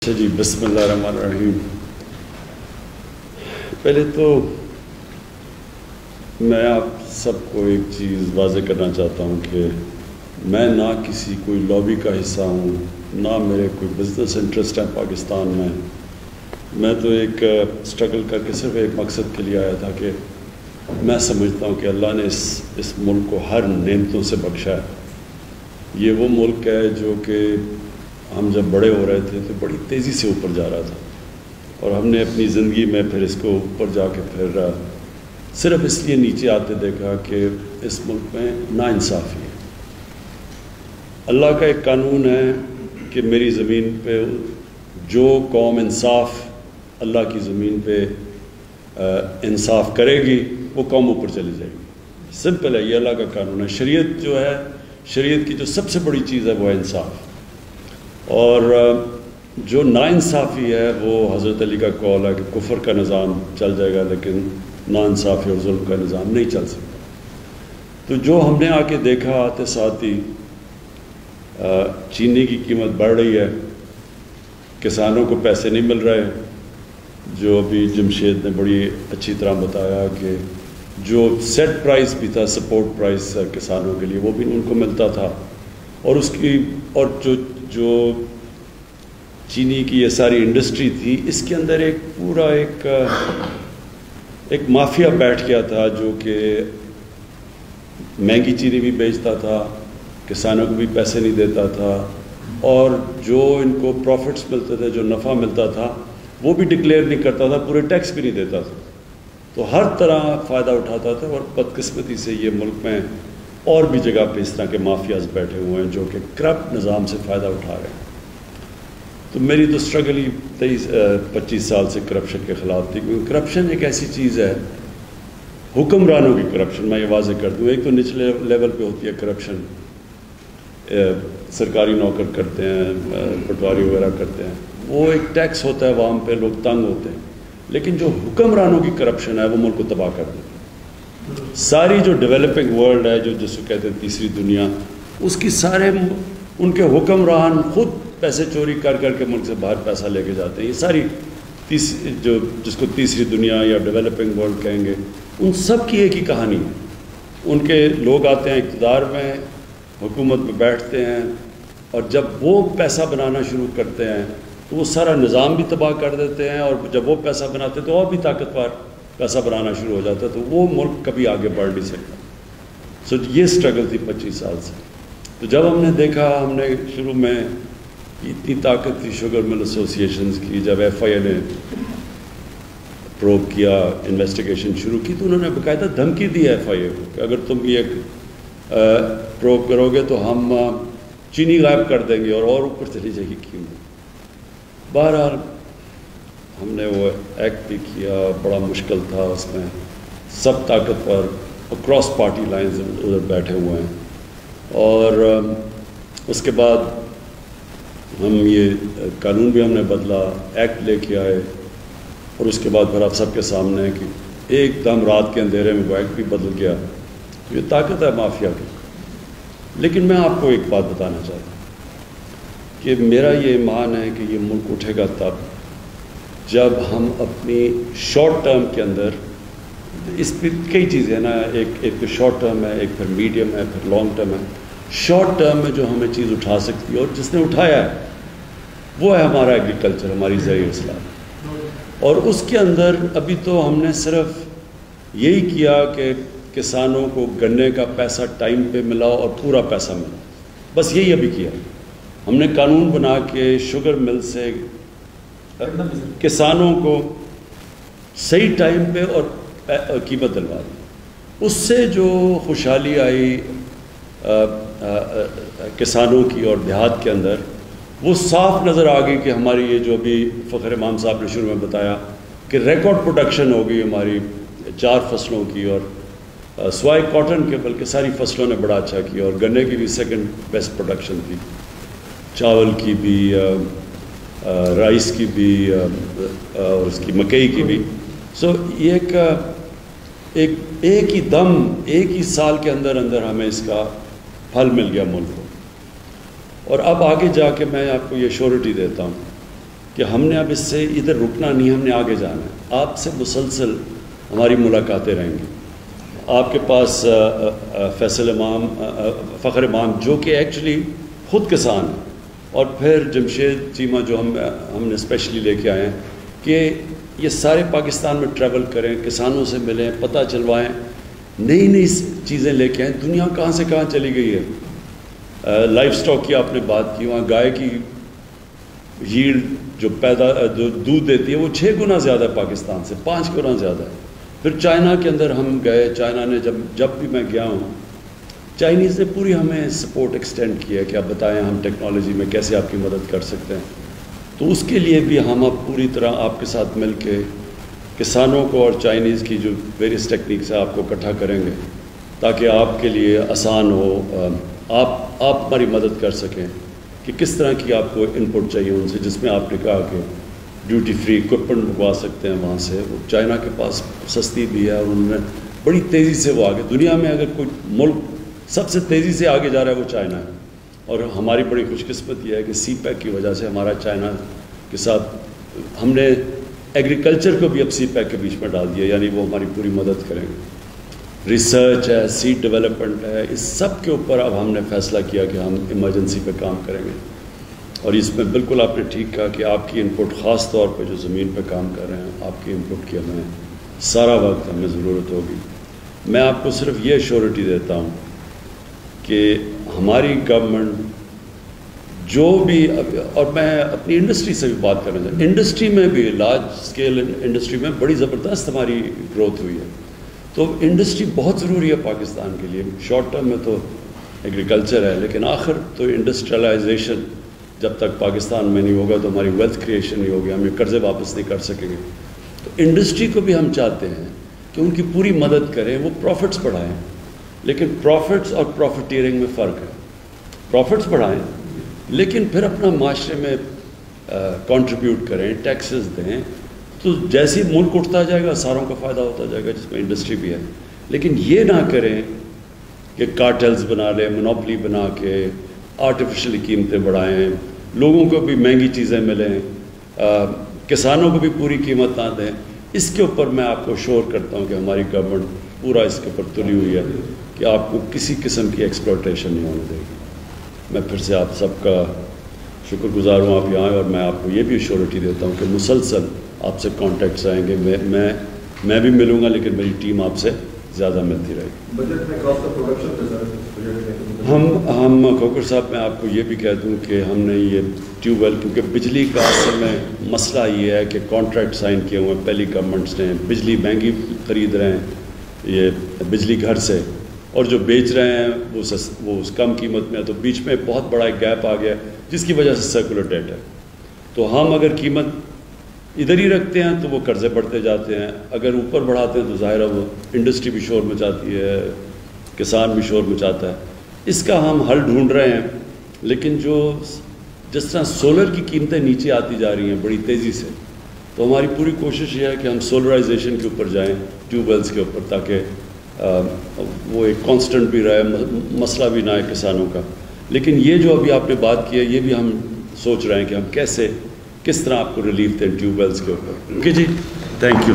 اچھا جی، بسم اللہ الرحمن الرحیم۔ پہلے تو میں آپ سب کو ایک چیز واضح کرنا چاہتا ہوں کہ میں نہ کسی کوئی لابی کا حصہ ہوں، نہ میرے کوئی بزنس انٹرسٹ ہے پاکستان میں۔ میں تو ایک اسٹرگل کر کے صرف ایک مقصد کے لیے آیا تھا کہ میں سمجھتا ہوں کہ اللہ نے اس ملک کو ہر نعمتوں سے بخشا ہے۔ یہ وہ ملک ہے جو کہ ہم جب بڑے ہو رہے تھے تو بڑی تیزی سے اوپر جا رہا تھا، اور ہم نے اپنی زندگی میں پھر اس کو اوپر جا کے پھر صرف اس لیے نیچے آتے دیکھا کہ اس ملک میں ناانصافی ہے۔ اللہ کا ایک قانون ہے کہ میری زمین پہ جو قوم انصاف اللہ کی زمین پہ انصاف کرے گی وہ قوم اوپر چلی جائے گی۔ سمپل ہے، یہ اللہ کا قانون ہے۔ شریعت جو ہے، شریعت کی جو سب سے بڑی چیز ہے وہ ہے انصاف، اور جو ناانصافی ہے وہ حضرت علی کا قول ہے کہ کفر کا نظام چل جائے گا لیکن ناانصافی اور ظلم کا نظام نہیں چل سکتا۔ تو جو ہم نے آ کے دیکھا آتے ساتھ ہی چینی کی قیمت بڑھ رہی ہے، کسانوں کو پیسے نہیں مل رہے، جو ابھی جمشید نے بڑی اچھی طرح بتایا کہ جو سیٹ پرائز بھی تھا، سپورٹ پرائز کسانوں کے لیے، وہ بھی ان کو ملتا تھا، اور اس کی اور جو چینی کی یہ ساری انڈسٹری تھی، اس کے اندر ایک پورا ایک مافیا بیٹھ گیا تھا جو کہ مہنگی چینی بھی بیچتا تھا، کسانوں کو بھی پیسے نہیں دیتا تھا، اور جو ان کو پروفٹس ملتے تھے، جو نفع ملتا تھا، وہ بھی ڈکلیئر نہیں کرتا تھا، پورے ٹیکس بھی نہیں دیتا تھا۔ تو ہر طرح فائدہ اٹھاتا تھا، اور بدقسمتی سے یہ ملک میں اور بھی جگہ پہ اس طرح کے مافیاز بیٹھے ہوئے ہیں جو کہ کرپٹ نظام سے فائدہ اٹھا رہے ہیں۔ تو میری تو اسٹرگل ہی 25 سال سے کرپشن کے خلاف تھی، کیونکہ کرپشن ایک ایسی چیز ہے، حکمرانوں کی کرپشن، میں یہ واضح کر دوں۔ ایک تو نچلے لیول پہ ہوتی ہے کرپشن، سرکاری نوکر کرتے ہیں، پٹواری وغیرہ کرتے ہیں، وہ ایک ٹیکس ہوتا ہے عوام پہ، لوگ تنگ ہوتے ہیں، لیکن جو حکمرانوں کی کرپشن ہے وہ ملک کو تباہ کر دیتی ہے۔ ساری جو ڈیولپنگ ورلڈ ہے، جس کو کہتے ہیں تیسری دنیا، اس کی سارے ان کے حکمران خود پیسے چوری کر کے ملک سے باہر پیسہ لے کے جاتے ہیں۔ یہ ساری جس کو تیسری دنیا یا ڈیولپنگ ورلڈ کہیں گے، ان سب کی ایک ہی کہانی ہے۔ ان کے لوگ آتے ہیں اقتدار میں، حکومت میں بیٹھتے ہیں، اور جب وہ پیسہ بنانا شروع کرتے ہیں تو وہ سارا نظام بھی تباہ کر دیتے ہیں، اور جب وہ پیسہ بناتے ہیں تو اور بھی طاقتور پیسہ بنانا شروع ہو جاتا ہے، تو وہ ملک کبھی آگے بڑھ نہیں سکتا۔ یہ اسٹرگل تھی 25 سال سے۔ تو جب ہم نے دیکھا، ہم نے شروع میں اتنی طاقت تھی شوگر مل ایسوسیشنز کی، جب ایف آئی اے نے پروب کیا، انویسٹیگیشن شروع کی، تو انہوں نے باقاعدہ دھمکی دی ایف آئی اے کو کہ اگر تم یہ پروب کرو گے تو ہم چینی غائب کر دیں گے اور اوپر چلی جائے گی قیمت۔ بہرحال ہم نے وہ ایکٹ بھی کیا، بڑا مشکل تھا، اس میں سب طاقتور اکراس پارٹی لائنز ادھر بیٹھے ہوئے ہیں، اور اس کے بعد ہم یہ قانون بھی ہم نے بدلا، ایکٹ لے کے آئے، اور اس کے بعد پھر آپ سب کے سامنے ہے کہ ایک دم رات کے اندھیرے میں وہ ایکٹ بھی بدل گیا۔ یہ طاقت ہے مافیا کی۔ لیکن میں آپ کو ایک بات بتانا چاہتا ہوں کہ میرا یہ ایمان ہے کہ یہ ملک اٹھے گا تب جب ہم اپنی شارٹ ٹرم کے اندر، اس پہ کئی چیزیں ہیں نا، ایک تو شارٹ ٹرم ہے، ایک پھر میڈیم ہے، پھر لانگ ٹرم ہے۔ شارٹ ٹرم میں جو ہمیں چیز اٹھا سکتی ہے، اور جس نے اٹھایا ہے، وہ ہے ہمارا ایگریکلچر، ہماری زرعی اصلاح۔ اور اس کے اندر ابھی تو ہم نے صرف یہی کیا کہ کسانوں کو گنے کا پیسہ ٹائم پہ ملا اور پورا پیسہ ملا، بس یہی ابھی کیا۔ ہم نے قانون بنا کے شوگر مل سے کسانوں کو صحیح ٹائم پہ اور قیمت دلوا دی۔ اس سے جو خوشحالی آئی کسانوں کی اور دیہات کے اندر، وہ صاف نظر آ گئی کہ ہماری یہ جو ابھی فخر امام صاحب نے شروع میں بتایا کہ ریکارڈ پروڈکشن ہو گئی ہماری 4 فصلوں کی، اور سوائے کاٹن کے بلکہ ساری فصلوں نے بڑا اچھا کیا، اور گنے کی بھی سیکنڈ بیسٹ پروڈکشن تھی، چاول کی بھی، رائس کی بھی، اور اس کی مکئی کی بھی۔ یہ ایک ہی دم، ایک ہی سال کے اندر ہمیں اس کا پھل مل گیا ملک کو۔ اور اب آگے جا کے میں آپ کو یہ شورٹی دیتا ہوں کہ ہم نے اب اس سے ادھر رکنا نہیں، ہم نے آگے جانا ہے. آپ سے مسلسل ہماری ملاقاتیں رہیں گی. آپ کے پاس فیصل امام، فخر امام جو کہ ایکچولی خود کسان ہیں، اور پھر جمشید چیمہ جو ہم نے اسپیشلی لے کے آئے ہیں کہ یہ سارے پاکستان میں ٹریول کریں، کسانوں سے ملیں، پتہ چلوائیں، نئی نئی چیزیں لے کے آئیں. دنیا کہاں سے کہاں چلی گئی ہے. لائف سٹاک کی آپ نے بات کی، وہاں گائے کی ییلڈ جو دودھ دیتی ہے وہ 6 گنا زیادہ ہے پاکستان سے، 5 گنا زیادہ ہے. پھر چائنا کے اندر ہم گئے، چائنا نے جب بھی میں گیا ہوں، چائنیز نے پوری ہمیں سپورٹ ایکسٹینڈ کیا کہ آپ بتائیں ہم ٹیکنالوجی میں کیسے آپ کی مدد کر سکتے ہیں. تو اس کے لیے بھی ہم اب پوری طرح آپ کے ساتھ مل کے کسانوں کو اور چائنیز کی جو ویریس ٹیکنیکس ہیں آپ کو اکٹھا کریں گے تاکہ آپ کے لیے آسان ہو، آپ ہماری مدد کر سکیں کہ کس طرح کی آپ کو ان پٹ چاہیے ان سے، جس میں آپ نے کہا کہ ڈیوٹی فری اکوپمنٹ منگوا سکتے ہیں وہاں سے. وہ چائنا کے پاس سستی بھی ہے اور انہوں نے بڑی تیزی سے وہ آگے، دنیا میں اگر کوئی ملک سب سے تیزی سے آگے جا رہا ہے وہ چائنا ہے. اور ہماری بڑی خوش قسمت یہ ہے کہ سی پیک کی وجہ سے ہمارا چائنا کے ساتھ ہم نے ایگریکلچر کو بھی اب سی پیک کے بیچ میں ڈال دیا، یعنی وہ ہماری پوری مدد کریں گے. ریسرچ ہے، سیڈ ڈیولپمنٹ ہے، اس سب کے اوپر اب ہم نے فیصلہ کیا کہ ہم ایمرجنسی پہ کام کریں گے. اور اس میں بالکل آپ نے ٹھیک کہا کہ آپ کی ان پٹ، خاص طور پہ جو زمین پہ کام کر رہے ہیں، آپ کی ان پٹ کی ہمیں سارا وقت ہمیں ضرورت ہوگی. میں آپ کو صرف یہ ایشورٹی دیتا ہوں کہ ہماری گورنمنٹ جو بھی، اور میں اپنی انڈسٹری سے بھی بات کرنا چاہتا ہوں، انڈسٹری میں بھی لارج اسکیل انڈسٹری میں بڑی زبردست ہماری گروتھ ہوئی ہے. تو انڈسٹری بہت ضروری ہے پاکستان کے لیے. شارٹ ٹرم میں تو ایگریکلچر ہے، لیکن آخر تو انڈسٹریلائزیشن جب تک پاکستان میں نہیں ہوگا تو ہماری ویلتھ کریشن نہیں ہوگی، ہم یہ قرضے واپس نہیں کر سکیں گے. تو انڈسٹری کو بھی ہم چاہتے ہیں کہ ان کی پوری مدد کریں، وہ پروفٹس بڑھائیں. لیکن پروفٹس اور پروفیٹیرنگ میں فرق ہے. پروفٹس بڑھائیں لیکن پھر اپنا معاشرے میں کنٹریبیوٹ کریں، ٹیکسز دیں. تو جیسے ملک اٹھتا جائے گا ساروں کا فائدہ ہوتا جائے گا، جس میں انڈسٹری بھی ہے. لیکن یہ نہ کریں کہ کارٹلز بنا لیں، مونوپلی بنا کے آرٹیفیشلی قیمتیں بڑھائیں، لوگوں کو بھی مہنگی چیزیں ملیں، کسانوں کو بھی پوری قیمت نہ دیں. اس کے اوپر میں آپ کو شور کرتا ہوں کہ ہماری گورنمنٹ پورا اس کے اوپر تلی ہوئی ہے کہ آپ کو کسی قسم کی ایکسپلوٹیشن نہیں ہونے دے گی. میں پھر سے آپ سب کا شکر گزار ہوں آپ یہاں آئے، اور میں آپ کو یہ بھی ایشورٹی دیتا ہوں کہ مسلسل آپ سے کانٹیکٹس آئیں گے. میں بھی ملوں گا، لیکن میری ٹیم آپ سے زیادہ ملتی رہے گی. بجٹ میں کاسٹ آف پروڈکشن ہم کھوکھر صاحب میں آپ کو یہ بھی کہہ دوں کہ ہم نے یہ ٹیوب ویل، کیونکہ بجلی کا اصل میں مسئلہ یہ ہے کہ کانٹریکٹ سائن کیے ہوئے ہیں پہلی گورنمنٹس نے، بجلی مہنگی خرید رہے ہیں یہ بجلی گھر سے، اور جو بیچ رہے ہیں وہ اس کم قیمت میں ہے. تو بیچ میں بہت بڑا ایک گیپ آ گیا جس کی وجہ سے سرکولر ڈیٹ ہے. تو ہم اگر قیمت ادھر ہی رکھتے ہیں تو وہ قرضے بڑھتے جاتے ہیں، اگر اوپر بڑھاتے ہیں تو ظاہر ہے وہ انڈسٹری بھی شور مچاتی ہے، کسان بھی شور مچاتا ہے. اس کا ہم حل ڈھونڈ رہے ہیں. لیکن جس طرح سولر کی قیمتیں نیچے آتی جا رہی ہیں بڑی تیزی سے، تو ہماری پوری کوشش یہ ہے کہ ہم سولرائزیشن کے اوپر جائیں، ٹیوب ویلز کے اوپر، تاکہ وہ ایک کانسٹنٹ بھی رہے، مسئلہ بھی نہ ہے کسانوں کا. لیکن یہ جو ابھی آپ نے بات کی ہے، یہ بھی ہم سوچ رہے ہیں کہ ہم کس طرح آپ کو ریلیف دیں ٹیوب ویلز کے اوپر. اوکے جی، تھینک یو.